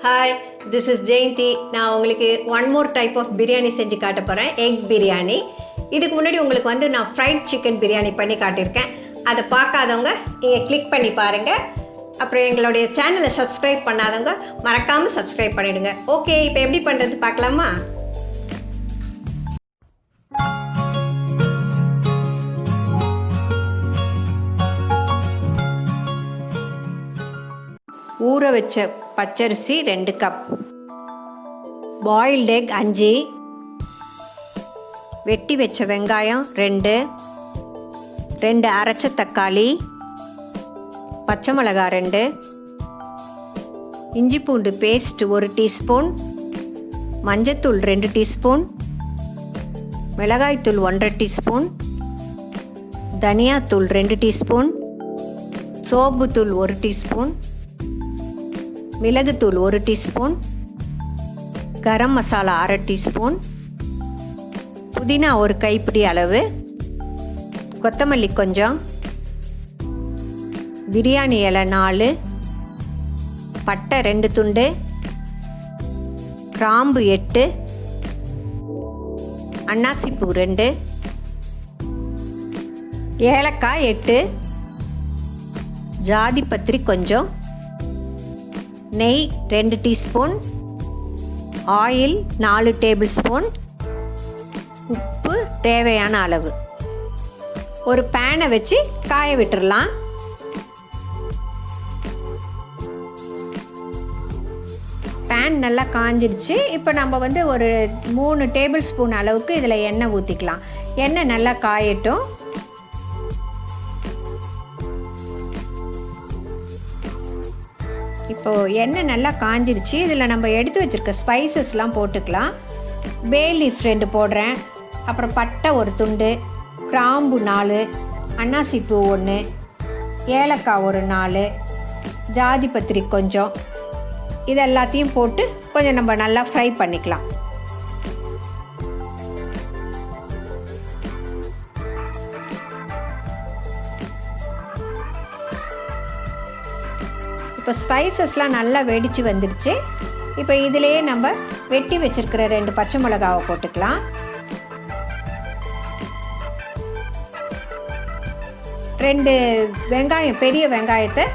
Hi, this is Jayanti. நான் உங்களுக்கு one more type of biryani செஞ்சு காட்ட போகிறேன். egg biryani. இதுக்கு முன்னாடி உங்களுக்கு வந்து நான் fried chicken biryani பண்ணி காட்டியிருக்கேன். அதை பார்க்காதவங்க இங்கே கிளிக் பண்ணி பாருங்கள். அப்புறம் எங்களுடைய சேனலை சப்ஸ்கிரைப் பண்ணாதவங்க மறக்காமல் சப்ஸ்கிரைப் பண்ணிவிடுங்க. ஓகே, இப்போ எப்படி பண்ணுறது பார்க்கலாமா? ஊற வச்ச பச்சரிசி 2 கப், பாயில்டு எக் 5, வெட்டி வச்ச வெங்காயம் 2 அரைச்ச தக்காளி, பச்சை மிளகாய் 2, இஞ்சி பூண்டு பேஸ்ட் 1 டீஸ்பூன், மஞ்சத்தூள் 2 டீஸ்பூன், மிளகாய்த்தூள் 1/2 டீஸ்பூன், தனியாத்தூள் 2 டீஸ்பூன், சோம்புத்தூள் 1 டீஸ்பூன், மிளகுத்தூள் 1 டீஸ்பூன், கரம் மசாலா 1/2 டீஸ்பூன், புதினா 1 கைப்பிடி அளவு, கொத்தமல்லி கொஞ்சம், பிரியாணி இலை 4, பட்டை 2 துண்டு, கிராம்பு 8, அன்னாசிப்பூ 2, ஏலக்காய் 8, ஜாதிபத்திரி கொஞ்சம், நெய் 2 டீஸ்பூன், ஆயில் 4 டேபிள் ஸ்பூன், உப்பு தேவையான அளவு. ஒரு பேனை வச்சு காய விட்டுறலாம். பேன் நல்லா காஞ்சிடுச்சு. இப்போ நம்ம வந்து ஒரு 3 டேபிள் ஸ்பூன் அளவுக்கு இதில் எண்ணெய் ஊற்றிக்கலாம். எண்ணெய் நல்லா காயட்டும். இப்போது எண்ணெய் நல்லா காஞ்சிருச்சு. இதில் நம்ம எடுத்து வச்சுருக்க ஸ்பைசஸ்லாம் போட்டுக்கலாம். பே லீஃப் 2 போடுறேன், அப்புறம் பட்டை 1 துண்டு, கிராம்பு 4, அன்னாசிப்பூ 1, ஏலக்காய் 4, ஜாதிபத்திரி கொஞ்சம், இது எல்லாத்தையும் போட்டு கொஞ்சம் நம்ம நல்லா ஃப்ரை பண்ணிக்கலாம். இப்போ ஸ்பைசஸ்லாம் நல்லா வெடித்து வந்துடுச்சு. இப்போ இதிலேயே நம்ம வெட்டி வச்சுருக்கிற 2 பச்சை மிளகாவை போட்டுக்கலாம். 2 வெங்காயம், பெரிய வெங்காயத்தை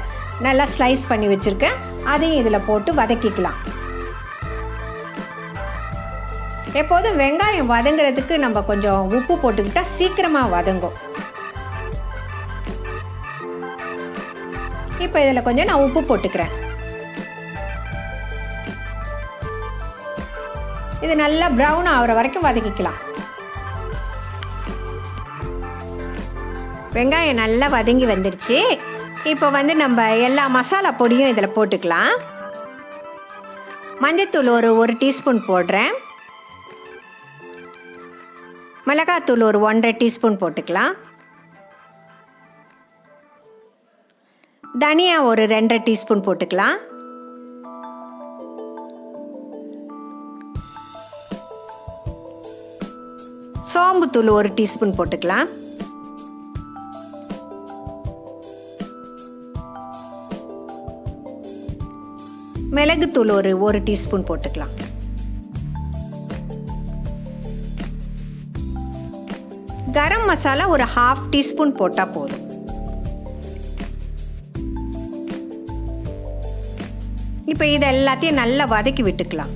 நல்லா ஸ்லைஸ் பண்ணி வச்சுருக்கேன், அதையும் இதில் போட்டு வதக்கிக்கலாம். எப்போதும் வெங்காயம் வதங்கிறதுக்கு நம்ம கொஞ்சம் உப்பு போட்டுக்கிட்டால் சீக்கிரமாக வதங்கும். இப்போ இதில் கொஞ்சம் நான் உப்பு போட்டுக்கிறேன். இது நல்லா ப்ரௌன் ஆகிற வரைக்கும் வதக்கிக்கலாம். வெங்காயம் நல்லா வதங்கி வந்துடுச்சு. இப்போ வந்து நம்ம எல்லா மசாலா பொடியும் இதில் போட்டுக்கலாம். மஞ்சத்தூள் ஒரு டீஸ்பூன் போடுறேன், மிளகாத்தூள் 1/2 டீஸ்பூன் போட்டுக்கலாம், தனியா 2/2 டீஸ்பூன் போட்டுக்கலாம், சோம்புத்தூள் 1 டீஸ்பூன் போட்டுக்கலாம், மிளகுத்தூள் 1 டீஸ்பூன் போட்டுக்கலாம், கரம் மசாலா 1/2 டீஸ்பூன் போட்டால் போதும். இப்போ இது எல்லாத்தையும் நல்லா வதக்கி விட்டுக்கலாம்.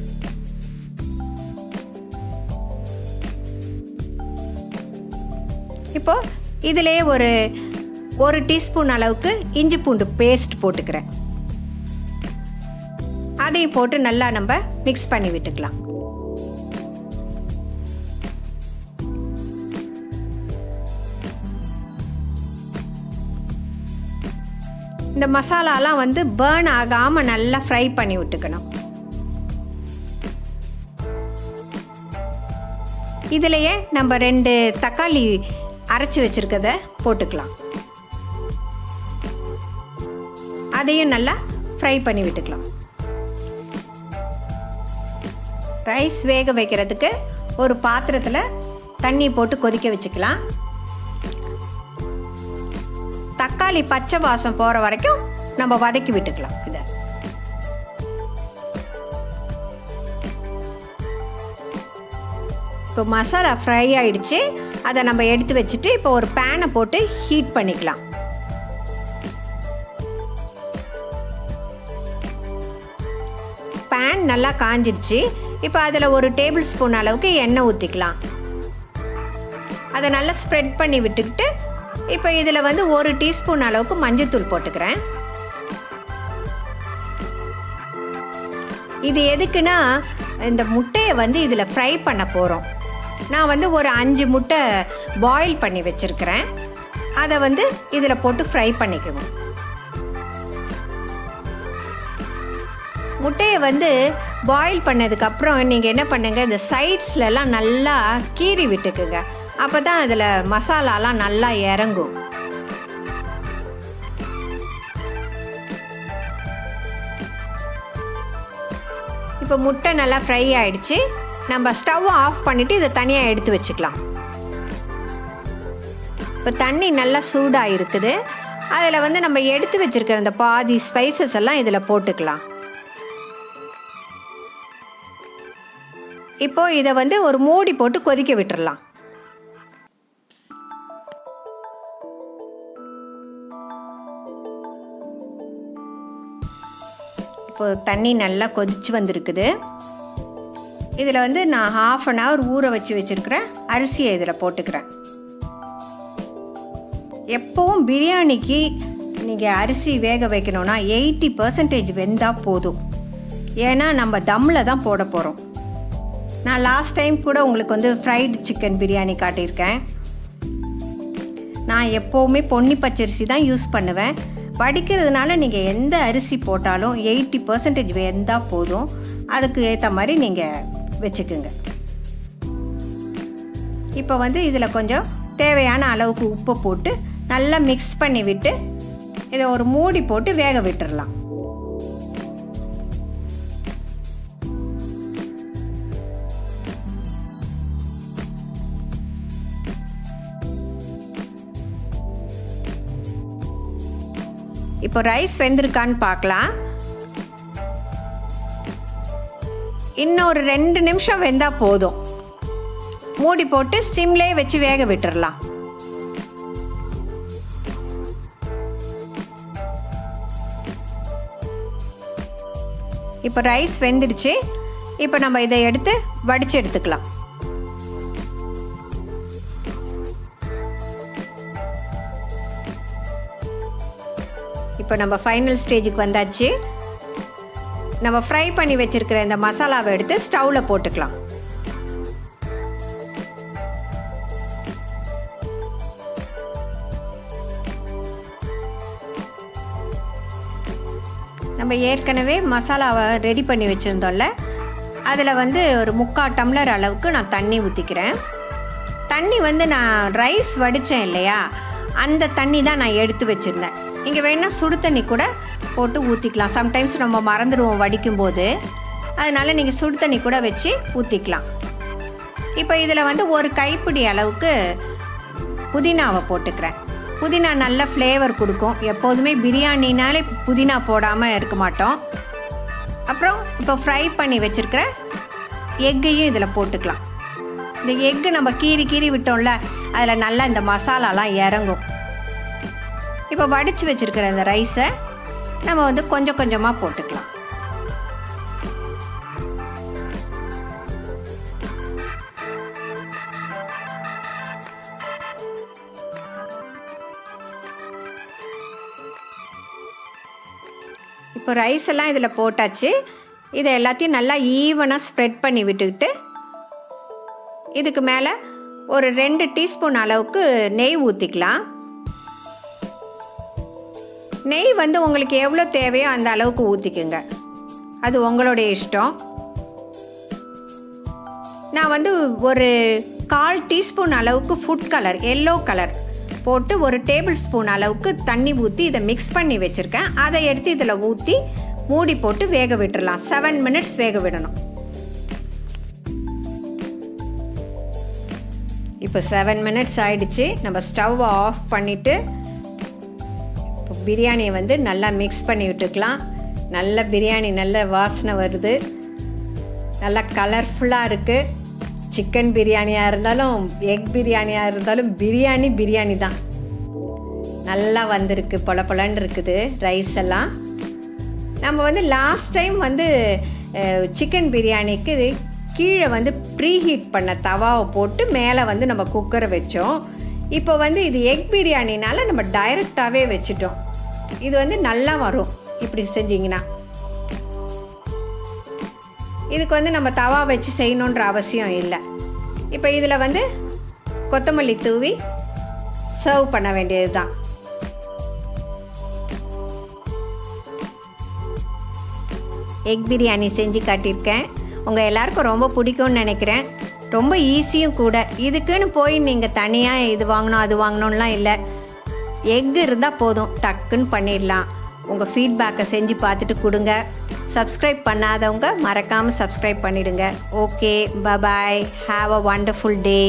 இப்போ இதிலே ஒரு டீஸ்பூன் அளவுக்கு இஞ்சி பூண்டு பேஸ்ட் போட்டுக்கிறேன். அதையும் போட்டு நல்லா நம்ம மிக்ஸ் பண்ணி விட்டுக்கலாம். இந்த மசாலாலாம் வந்து பேர்ன் ஆகாமல் நல்லா ஃப்ரை பண்ணி விட்டுக்கணும். இதிலையே நம்ம 2 தக்காளி அரைச்சி வச்சுருக்கத போட்டுக்கலாம். அதையும் நல்லா ஃப்ரை பண்ணி விட்டுக்கலாம். ரைஸ் வேக வைக்கிறதுக்கு ஒரு பாத்திரத்தில் தண்ணி போட்டு கொதிக்க வச்சுக்கலாம். தக்காளி பச்சை வாசம் போகிற வரைக்கும் நம்ம வதக்கி விட்டுக்கலாம். இதை இப்போ மசாலா ஃப்ரை ஆகிடுச்சு. அதை நம்ம எடுத்து வச்சுட்டு இப்போ ஒரு பேனை போட்டு ஹீட் பண்ணிக்கலாம். பேன் நல்லா காஞ்சிடுச்சு. இப்போ அதில் ஒரு டேபிள் ஸ்பூன் அளவுக்கு எண்ணெய் ஊற்றிக்கலாம். அதை நல்லா ஸ்ப்ரெட் பண்ணி விட்டுக்கிட்டு இப்போ இதில் வந்து 1 டீஸ்பூன் அளவுக்கு மஞ்சள்தூள் போட்டுக்கிறேன். இது எதுக்குன்னா இந்த முட்டையை வந்து இதில் ஃப்ரை பண்ண போகிறோம். நான் வந்து ஒரு 5 முட்டை பாயில் பண்ணி வச்சுருக்கிறேன். அதை வந்து இதில் போட்டு ஃப்ரை பண்ணிக்குவோம். முட்டையை வந்து பாயில் பண்ணதுக்கப்புறம் நீங்கள் என்ன பண்ணுங்கள், இந்த சைட்ஸ்லலாம் நல்லா கீறி விட்டுக்குங்க. அப்போ தான் அதில் மசாலாலாம் நல்லா இறங்கும். இப்போ முட்டை நல்லா ஃப்ரை ஆகிடுச்சு. நம்ம ஸ்டவ் ஆஃப் பண்ணிவிட்டு இதை தனியாக எடுத்து வச்சுக்கலாம். இப்போ தண்ணி நல்லா சூடாக இருக்குது. அதில் வந்து நம்ம எடுத்து வச்சுருக்கிற அந்த பாதி ஸ்பைசஸ் எல்லாம் இதில் போட்டுக்கலாம். இப்போது இதை வந்து ஒரு மூடி போட்டு கொதிக்க விட்டுடலாம். இப்போ தண்ணி நல்லா கொதிச்சு வந்திருக்குது. இதில் வந்து நான் 1/2 அன் ஹவர் ஊற வச்சுருக்கிறேன் அரிசியை இதில் போட்டுக்கிறேன். எப்போவும் பிரியாணிக்கு நீங்கள் அரிசி வேக வைக்கணுன்னா 80% வெந்தால் போதும். ஏன்னா நம்ம தம்மில் தான் போட போகிறோம். நான் லாஸ்ட் டைம் கூட உங்களுக்கு வந்து ஃப்ரைடு சிக்கன் பிரியாணி காட்டியிருக்கேன். நான் எப்போவுமே பொன்னி பச்சரிசி தான் யூஸ் பண்ணுவேன். வடிக்கிறதுனால நீங்கள் எந்த அரிசி போட்டாலும் 80% வெந்தால் போதும். அதுக்கு ஏற்ற மாதிரி நீங்கள் வச்சுக்குங்க. இப்போ வந்து இதில் கொஞ்சம் தேவையான அளவுக்கு உப்பை போட்டு நல்லா மிக்ஸ் பண்ணி விட்டு இதை ஒரு மூடி போட்டு வேக விட்டுடலாம். இப்போ ரைஸ் வெந்திருக்கான்னு பார்க்கலாம். இன்னும் ஒரு 2 நிமிஷம் வெந்தால் போதும். மூடி போட்டு சிம்லே வச்சு வேக விட்டுடலாம். இப்போ ரைஸ் வெந்துடுச்சு. இப்போ நம்ம இதை எடுத்து வடித்து எடுத்துக்கலாம். இப்போ நம்ம ஃபைனல் ஸ்டேஜுக்கு வந்தாச்சு. நம்ம ஃப்ரை பண்ணி வச்சுருக்கிற இந்த மசாலாவை எடுத்து ஸ்டவ்வில் போட்டுக்கலாம். நம்ம ஏற்கனவே மசாலாவை ரெடி பண்ணி வச்சுருந்தோம்ல, அதில் வந்து ஒரு 3/4 டம்ளர் அளவுக்கு நான் தண்ணி ஊற்றிக்கிறேன். தண்ணி வந்து நான் ரைஸ் வடித்தேன் இல்லையா, அந்த தண்ணி தான் நான் எடுத்து வச்சுருந்தேன். இங்கே வேணால் சுடு தண்ணி கூட போட்டு ஊற்றிக்கலாம். சம்டைம்ஸ் நம்ம மறந்துடுவோம் வடிக்கும்போது. அதனால் நீங்கள் சுடு தண்ணி கூட வச்சு ஊற்றிக்கலாம். இப்போ இதில் வந்து ஒரு கைப்பிடி அளவுக்கு புதினாவை போட்டுக்கிறேன். புதினா நல்ல ஃப்ளேவர் கொடுக்கும். எப்போதுமே பிரியாணினாலே புதினா போடாமல் இருக்க மாட்டோம். அப்புறம் இப்போ ஃப்ரை பண்ணி வச்சுருக்கிற எக்கையும் இதில் போட்டுக்கலாம். இந்த எக்கு நம்ம கீறி விட்டோம்ல, அதில் நல்லா இந்த மசாலாலாம் இறங்கும். இப்போ வடித்து வச்சுருக்கிற இந்த ரைஸை நம்ம வந்து கொஞ்சம் கொஞ்சமாக போட்டுக்கலாம். இப்போ ரைஸ் எல்லாம் இதில் போட்டாச்சு. இதை எல்லாத்தையும் நல்லா ஈவனாக ஸ்ப்ரெட் பண்ணி விட்டுக்கிட்டு இதுக்கு மேலே ஒரு 2 டீஸ்பூன் அளவுக்கு நெய் ஊற்றிக்கலாம். நெய் வந்து உங்களுக்கு எவ்வளோ தேவையோ அந்த அளவுக்கு ஊற்றிக்குங்க. அது உங்களுடைய இஷ்டம். நான் வந்து ஒரு 1/4 டீஸ்பூன் அளவுக்கு ஃபுட் கலர், எல்லோ கலர் போட்டு ஒரு டேபிள் ஸ்பூன் அளவுக்கு தண்ணி ஊற்றி இதை மிக்ஸ் பண்ணி வச்சுருக்கேன். அதை எடுத்து இதில் ஊற்றி மூடி போட்டு வேக விட்டுடலாம். 7 மினிட்ஸ் வேக விடணும். இப்போ 7 மினிட்ஸ் ஆயிடுச்சு. நம்ம ஸ்டவ்வை ஆஃப் பண்ணிவிட்டு இப்போ பிரியாணியை வந்து நல்லா மிக்ஸ் பண்ணி விட்டுக்கலாம். நல்ல பிரியாணி நல்ல வாசனை வருது. நல்லா கலர்ஃபுல்லாக இருக்குது. சிக்கன் பிரியாணியாக இருந்தாலும் எக் பிரியாணியாக இருந்தாலும் பிரியாணி தான். நல்லா வந்திருக்கு, பொலன்னு இருக்குது ரைஸ் எல்லாம். நம்ம வந்து லாஸ்ட் டைம் வந்து சிக்கன் பிரியாணிக்கு கீழே வந்து ப்ரீஹீட் பண்ண தவாவை போட்டு மேலே வந்து நம்ம குக்கரை வச்சோம். இப்போ வந்து இது எக் பிரியாணினால நம்ம டைரெக்டாகவே வச்சுட்டோம். இது வந்து நல்லா வரும் இப்படி செஞ்சிங்கன்னா. இதுக்கு வந்து நம்ம தவா வச்சு செய்யணுன்ற அவசியம் இல்லை. இப்போ இதில் வந்து கொத்தமல்லி தூவி சர்வ் பண்ண வேண்டியது தான். எக் பிரியாணி செஞ்சு காட்டியிருக்கேன். உங்கள் எல்லாருக்கும் ரொம்ப பிடிக்கும்னு நினைக்கிறேன். ரொம்ப ஈஸியும் கூட. இதுக்குன்னு போய் நீங்கள் தனியாக இது வாங்கணும் அது வாங்கணும்லாம் இல்லை. எக் இருந்தால் போதும், டக்குன்னு பண்ணிடலாம். உங்கள் ஃபீட்பேக்கை செஞ்சு பார்த்துட்டு கொடுங்க. சப்ஸ்கிரைப் பண்ணாதவங்க மறக்காமல் சப்ஸ்கிரைப் பண்ணிவிடுங்க. Okay, bye bye, have a wonderful day.